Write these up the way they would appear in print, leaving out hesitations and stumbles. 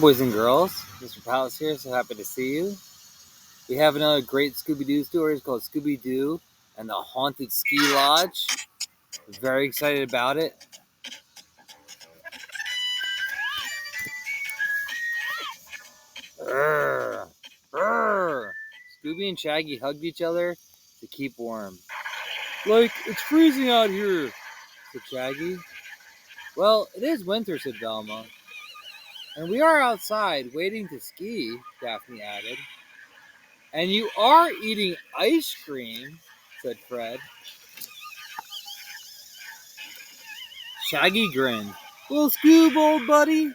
Boys and girls, Mr. Palace here, so happy to see you. We have another great Scooby-Doo story. It's called Scooby-Doo and the Haunted Ski Lodge. Very excited about it. Urgh, urgh. Scooby and Shaggy hugged each other to keep warm. Like, it's freezing out here, said Shaggy. Well, it is winter, said Velma. And we are outside waiting to ski, Daphne added. And you are eating ice cream, said Fred. Shaggy grinned. Well, Scoob, old buddy,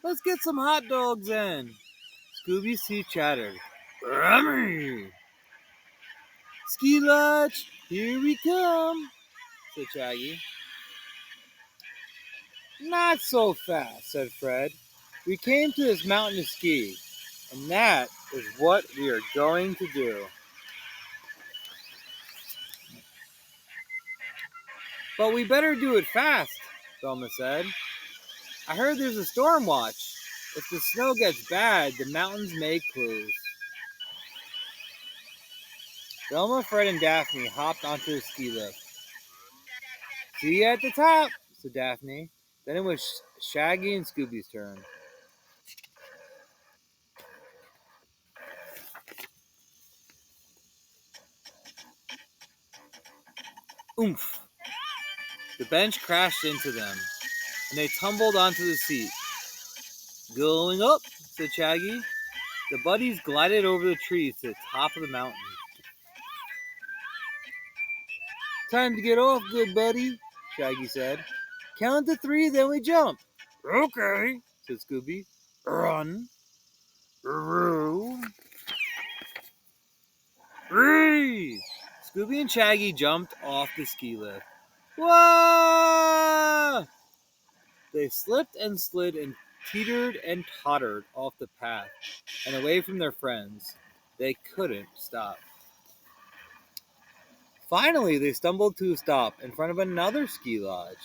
let's get some hot dogs then. Scooby's teeth chattered. Rummy! Ski Lodge, here we come, said Shaggy. Not so fast, said Fred. We came to this mountain to ski, and that is what we are going to do. But we better do it fast, Velma said. I heard there's a storm watch. If the snow gets bad, the mountains may close. Velma, Fred, and Daphne hopped onto the ski lift. See you at the top, said Daphne. Then it was Shaggy and Scooby's turn. Oomph! The bench crashed into them, and they tumbled onto the seat. Going up, said Shaggy. The buddies glided over the trees to the top of the mountain. Time to get off, good buddy, Shaggy said. Count to 3, then we jump. Okay, said Scooby. Run. Roo. 3. Scooby and Shaggy jumped off the ski lift. Whoa! They slipped and slid and teetered and tottered off the path and away from their friends. They couldn't stop. Finally, they stumbled to a stop in front of another ski lodge.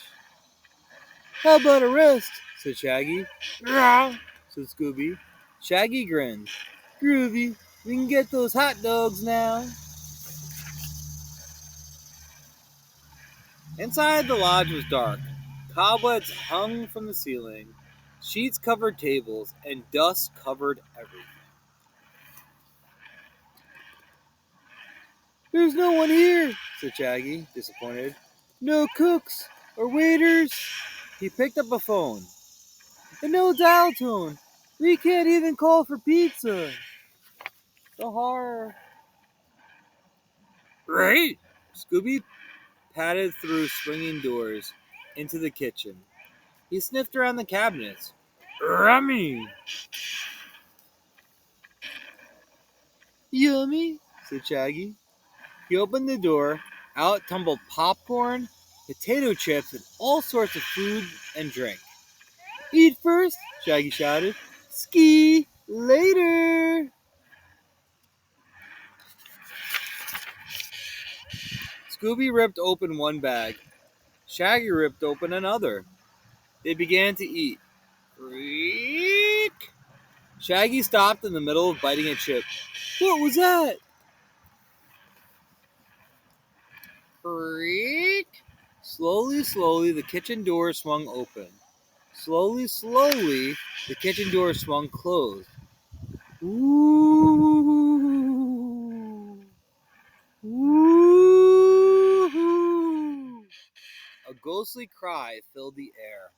How about a rest? Said Shaggy. Yeah, said Scooby. Shaggy grinned. Groovy, we can get those hot dogs now. Inside the lodge was dark. Cobwebs hung from the ceiling. Sheets covered tables, and dust covered everything. There's no one here, said Shaggy, disappointed. No cooks or waiters. He picked up a phone. And no dial tone. We can't even call for pizza. The horror. Right? Scooby padded through swinging doors into the kitchen. He sniffed around the cabinets. Rummy! Yummy, said Shaggy. He opened the door. Out tumbled popcorn, potato chips, and all sorts of food and drink. Eat first, Shaggy shouted. Ski later! Scooby ripped open one bag. Shaggy ripped open another. They began to eat. Freak! Shaggy stopped in the middle of biting a chip. What was that? Freak! Slowly, the kitchen door swung open. Slowly, the kitchen door swung closed. Ooh! Ooh! A ghostly cry filled the air.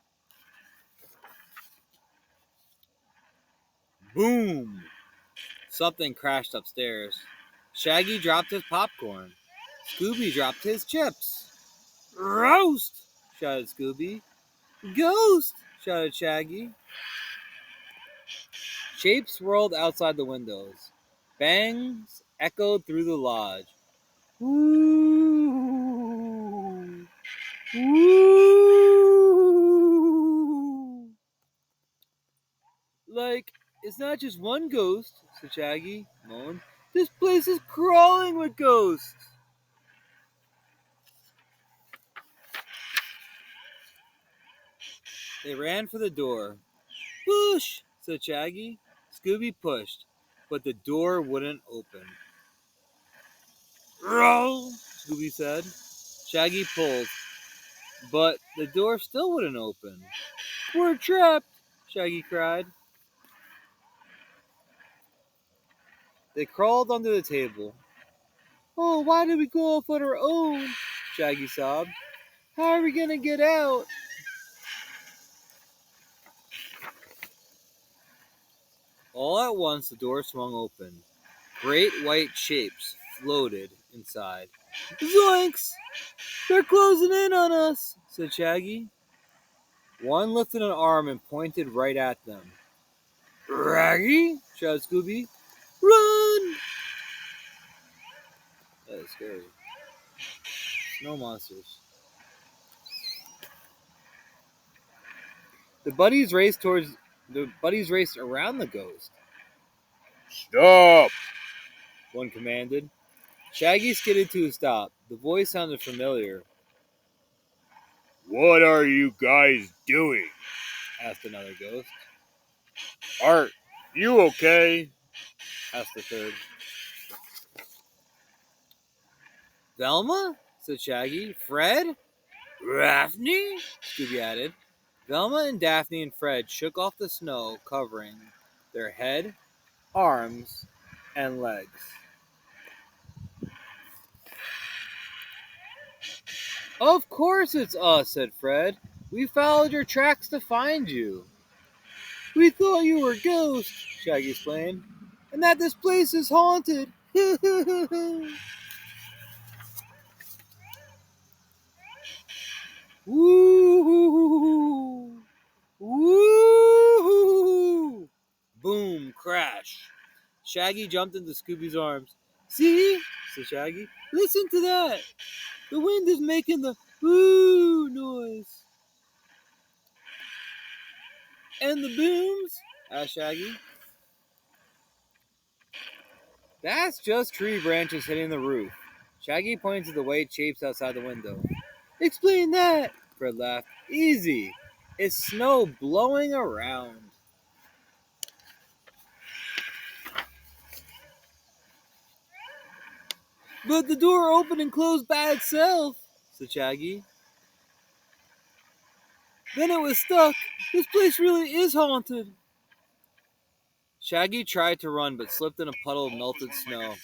Boom! Something crashed upstairs. Shaggy dropped his popcorn. Scooby dropped his chips. Roast! Shouted Scooby. Ghost! Shouted Shaggy. Shapes swirled outside the windows. Bangs echoed through the lodge. Ooh! Ooh! Like, it's not just one ghost, said Shaggy, moaned. This place is crawling with ghosts. They ran for the door. Boosh, said Shaggy. Scooby pushed, but the door wouldn't open. Roll, Scooby said. Shaggy pulled, but the door still wouldn't open. We're trapped, Shaggy cried. They crawled under the table. Oh, why did we go off on our own? Shaggy sobbed. How are we gonna get out? All at once, the door swung open. Great white shapes floated inside. Zoinks! They're closing in on us, said Shaggy. One lifted an arm and pointed right at them. Raggy! Shouted Scooby. Run! That is scary. Snow monsters. The buddies raced around the ghost. Stop! One commanded. Shaggy skidded to a stop. The voice sounded familiar. What are you guys doing? Asked another ghost. Art, you okay? Asked the third. Velma? Said Shaggy. Fred? Daphne? Scooby added. Velma and Daphne and Fred shook off the snow covering their head, arms, and legs. Of course it's us, said Fred. We followed your tracks to find you. We thought you were ghosts, Shaggy explained, and that this place is haunted. Woo! Woo! Boom! Crash! Shaggy jumped into Scooby's arms. See? Said Shaggy. Listen to that! The wind is making the woo noise. And the booms? Asked Shaggy. That's just tree branches hitting the roof. Shaggy pointed to the white shapes outside the window. Explain that, Fred laughed. Easy. It's snow blowing around. But the door opened and closed by itself, said Shaggy. Then it was stuck. This place really is haunted. Shaggy tried to run but slipped in a puddle of melted snow.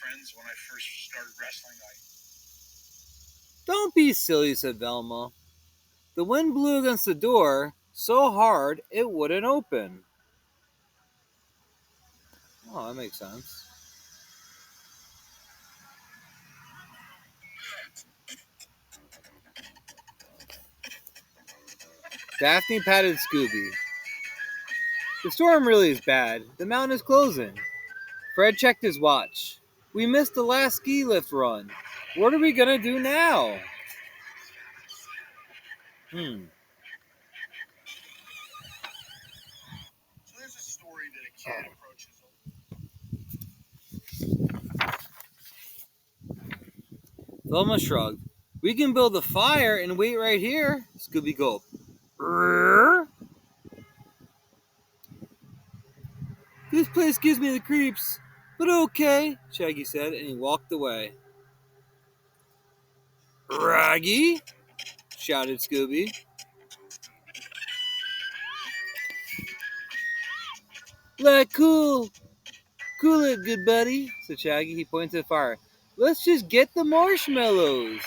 Don't be silly, said Velma. The wind blew against the door so hard it wouldn't open. Oh, that makes sense. Daphne patted Scooby. The storm really is bad. The mountain is closing. Fred checked his watch. We missed the last ski lift run. What are we gonna do now? So there's a story that a kid approaches. Velma shrugged. We can build a fire and wait right here. Scooby gulped. This place gives me the creeps. But okay, Shaggy said, and he walked away. Raggy? Shouted Scooby. Like cool. Cool it, good buddy, said Shaggy. He pointed to the fire. Let's just get the marshmallows.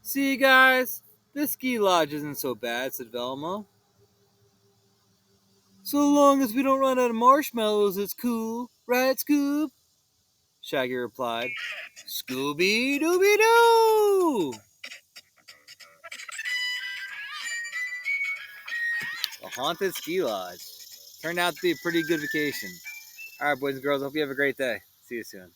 See, guys, this ski lodge isn't so bad, said Velma. So long as we don't run out of marshmallows, it's cool. Right, Scoob? Shaggy replied. Scooby-Dooby-Doo! The haunted ski lodge. Turned out to be a pretty good vacation. All right, boys and girls, hope you have a great day. See you soon.